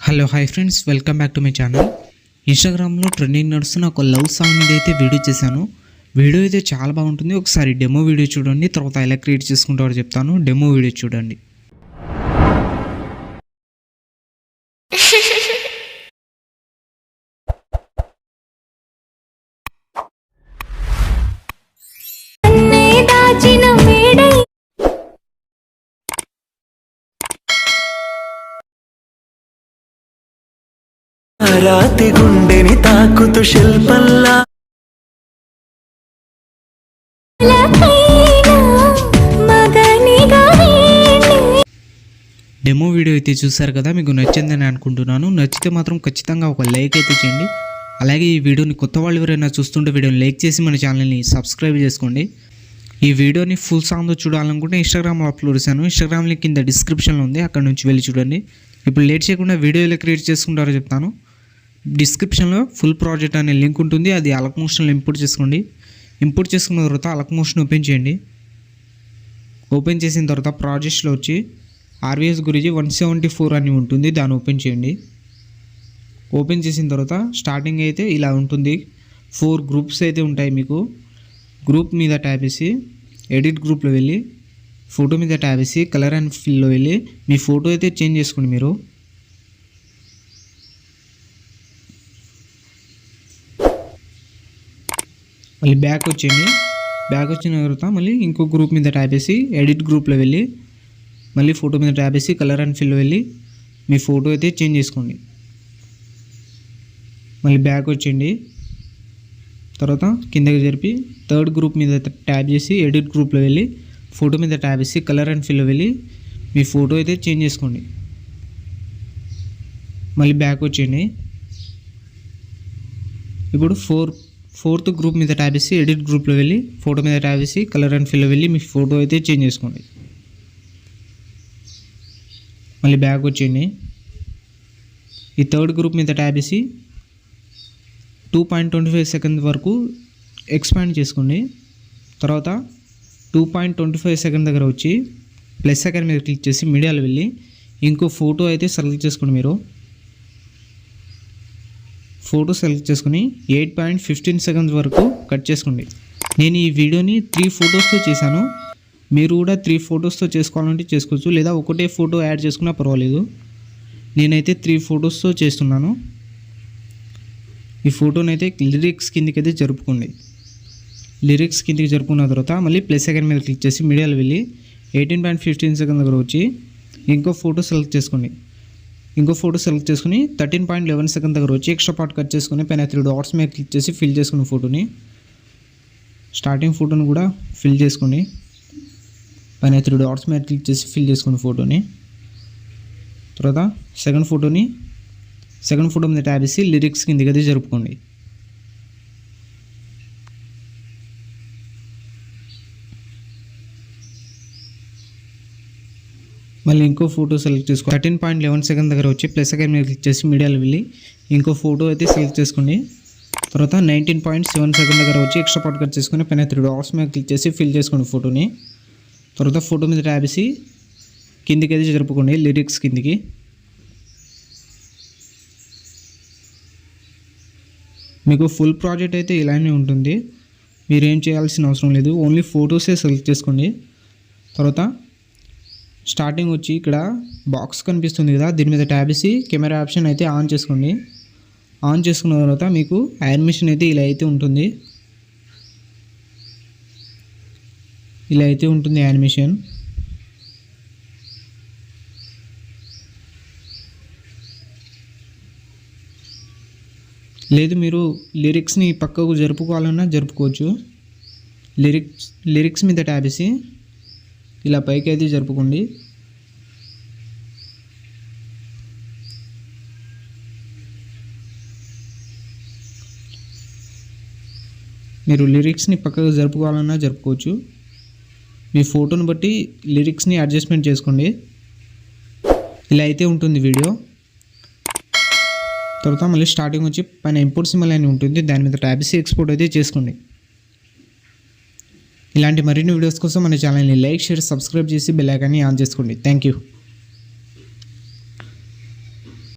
Hello hi friends, welcome back to my channel. ఇన్స్టాగ్రామ్లో trending నడుస్తున్న ఒక లవ్ సాంగ్ మీద అయితే వీడియో చేశాను. వీడియో అయితే చాలా బాగుంటుంది. ఒకసారి డెమో వీడియో చూడండి, తర్వాత ఎలా క్రియేట్ చేసుకుంటారో చెప్తాను. డెమో వీడియో చూడండి. రాతి గుండెని తాకుతూ శిల్పంలా డెమో వీడియో అయితే చూసారు కదా, మీకు నచ్చిందని అనుకుంటున్నాను. నచ్చితే మాత్రం ఖచ్చితంగా ఒక లైక్ అయితే చేయండి. అలాగే ఈ వీడియోని కొత్త వాళ్ళు ఎవరైనా చూస్తుంటే వీడియోని లైక్ చేసి మన ఛానల్ని సబ్స్క్రైబ్ చేసుకోండి. ఈ వీడియోని ఫుల్ సాంగ్తో చూడాలనుకుంటే ఇన్స్టాగ్రామ్లో అప్లోడ్ చేశాను. ఇన్స్టాగ్రామ్ లింక్ కింద డిస్క్రిప్షన్లో ఉంది, అక్కడ నుంచి వెళ్ళి చూడండి. ఇప్పుడు లేట్ చేయకుండా వీడియో ఎలా క్రియేట్ చేసుకుంటారో చెప్తాను. డిస్క్రిప్షన్లో ఫుల్ ప్రాజెక్ట్ అనే లింక్ ఉంటుంది, అది అలక్ మోషన్లో ఇంపోర్ట్ చేసుకోండి. ఇంపోర్ట్ చేసుకున్న తర్వాత అలక్ మోషన్ ఓపెన్ చేయండి. ఓపెన్ చేసిన తర్వాత ప్రాజెక్ట్స్లో వచ్చి ఆర్వీఎస్ గురించి 174 అని ఉంటుంది, దాన్ని ఓపెన్ చేయండి. ఓపెన్ చేసిన తర్వాత స్టార్టింగ్ అయితే ఇలా ఉంటుంది. 4 గ్రూప్స్ అయితే ఉంటాయి. మీకు గ్రూప్ మీద ట్యాప్ చేసి ఎడిట్ గ్రూప్లో వెళ్ళి ఫోటో మీద ట్యాప్ చేసి కలర్ అండ్ ఫిల్లో వెళ్ళి మీ ఫోటో అయితే చేంజ్ చేసుకోండి. మీరు మళ్ళీ బ్యాక్ వచ్చేయండి. బ్యాక్ వచ్చిన తర్వాత మళ్ళీ ఇంకో గ్రూప్ మీద ట్యాప్ చేసి ఎడిట్ గ్రూప్లో వెళ్ళి మళ్ళీ ఫోటో మీద ట్యాప్ చేసి కలర్ అండ్ ఫిల్లో వెళ్ళి మీ ఫోటో అయితే చేంజ్ చేసుకోండి. మళ్ళీ బ్యాక్ వచ్చేయండి. తర్వాత కిందకి జరిపి థర్డ్ గ్రూప్ మీద ట్యాప్ చేసి ఎడిట్ గ్రూప్లో వెళ్ళి ఫోటో మీద ట్యాప్ చేసి కలర్ అండ్ ఫిల్లో వెళ్ళి మీ ఫోటో అయితే చేంజ్ చేసుకోండి. మళ్ళీ బ్యాక్ వచ్చేయండి. ఇప్పుడు ఫోర్త్ గ్రూప్ మీద ట్యాప్ చేసి ఎడిట్ గ్రూప్లో వెళ్ళి ఫోటో మీద ట్యాప్ చేసి కలర్ అండ్ ఫిల్లో వెళ్ళి మీ ఫోటో అయితే చేంజ్ చేసుకోండి. మళ్ళీ బ్యాక్ వచ్చేయండి. ఈ థర్డ్ గ్రూప్ మీద ట్యాప్ చేసి 2.25 సెకండ్ వరకు ఎక్స్పాండ్ చేసుకోండి. తర్వాత 2.25 సెకండ్ దగ్గర వచ్చి ప్లస్ సెకండ్ మీద క్లిక్ చేసి మీడియాలో వెళ్ళి ఇంకో ఫోటో అయితే సెలెక్ట్ చేసుకోండి. మీరు ఫోటో సెలెక్ట్ చేసుకుని 8.15 సెకండ్స్ వరకు కట్ చేసుకోండి. నేను ఈ వీడియోని 3 ఫొటోస్తో చేశాను. మీరు కూడా 3 ఫొటోస్తో చేసుకోవాలంటే చేసుకోవచ్చు, లేదా ఒకటే ఫోటో యాడ్ చేసుకున్నా పర్వాలేదు. నేనైతే 3 ఫొటోస్తో చేస్తున్నాను. ఈ ఫోటోని అయితే లిరిక్స్ కిందకి అయితే జరుపుకోండి. లిరిక్స్ కిందకి జరుపుకున్న తర్వాత మళ్ళీ ప్లస్ సెకండ్ మీద క్లిక్ చేసి మీడియాలో వెళ్ళి 18.15 సెకండ్ దగ్గర వచ్చి ఇంకో ఫోటో సెలెక్ట్ చేసుకోండి. ఇంకో ఫోటో సెలెక్ట్ చేసుకుని 13.11 సెకండ్ దగ్గర వచ్చి ఎక్స్ట్రా పార్ట్ కట్ చేసుకుని పైన 3 డాట్స్ మీద క్లిక్ చేసి ఫిల్ చేసుకున్న ఫోటోని స్టార్టింగ్ ఫోటోని కూడా ఫిల్ చేసుకోండి. పైన 3 డాట్స్ మీద క్లిక్ చేసి ఫిల్ చేసుకున్న ఫోటోని తర్వాత సెకండ్ ఫోటో మీద ట్యాప్ చేసి లిరిక్స్ కిందకి అయితే జరుపుకోండి. మళ్ళీ ఇంకో ఫోటో సెలెక్ట్ చేసుకోండి. 13.11 సెకండ్ దగ్గర వచ్చి ప్లస్ సెకండ్ మీద క్లిక్ చేసి మీడియాలో వెళ్ళి ఇంకో ఫోటో అయితే సెలెక్ట్ చేసుకోండి. తర్వాత 19.7 సెకండ్ దగ్గర వచ్చి ఎక్స్ట్రా పార్ట్ కట్ చేసుకుని పైన 3 డాట్స్ మీద క్లిక్ చేసి ఫిల్ చేసుకోండి ఫోటోని. తర్వాత ఫోటో మీద ట్యాప్ చేసి కిందికి అయితే జరుపుకోండి, లిరిక్స్ కిందికి. మీకు ఫుల్ ప్రాజెక్ట్ అయితే ఇలానే ఉంటుంది. మీరు ఏం చేయాల్సిన అవసరం లేదు, ఓన్లీ ఫొటోసే సెలెక్ట్ చేసుకోండి. తర్వాత స్టార్టింగ్ వచ్చి ఇక్కడ బాక్స్ కనిపిస్తుంది కదా, దీని మీద ట్యాప్ చేసి కెమెరా ఆప్షన్ అయితే ఆన్ చేసుకోండి. ఆన్ చేసుకున్న తర్వాత మీకు యానిమేషన్ అయితే ఇలా అయితే ఉంటుంది. ఇలా అయితే ఉంటుంది యానిమేషన్. లేదు మీరు లిరిక్స్ని పక్కకు జరుపుకోవాలన్నా జరుపుకోవచ్చు. లిరిక్స్ మీద ట్యాప్ చేసి ఇలా పైకి అయితే జరుపుకోండి. మీరు లిరిక్స్ని పక్కకు జరుపుకోవాలన్నా జరుపుకోవచ్చు. మీ ఫోటోని బట్టి లిరిక్స్ని అడ్జస్ట్మెంట్ చేసుకోండి. ఇలా అయితే ఉంటుంది వీడియో. తర్వాత మళ్ళీ స్టార్టింగ్ వచ్చి పైన ఇంపోర్ట్ సింబల్ అని ఉంటుంది, దాని మీద ట్యాప్ చేసి ఎక్స్పోర్ట్ అయితే చేసుకోండి. ఇలాంటి మరిన్ని వీడియోస్ కోసం మన ఛానల్ని లైక్, షేర్, సబ్స్క్రైబ్ చేసి బెల్ ఐకాన్ని ఆన్ చేసుకోండి. Thank you.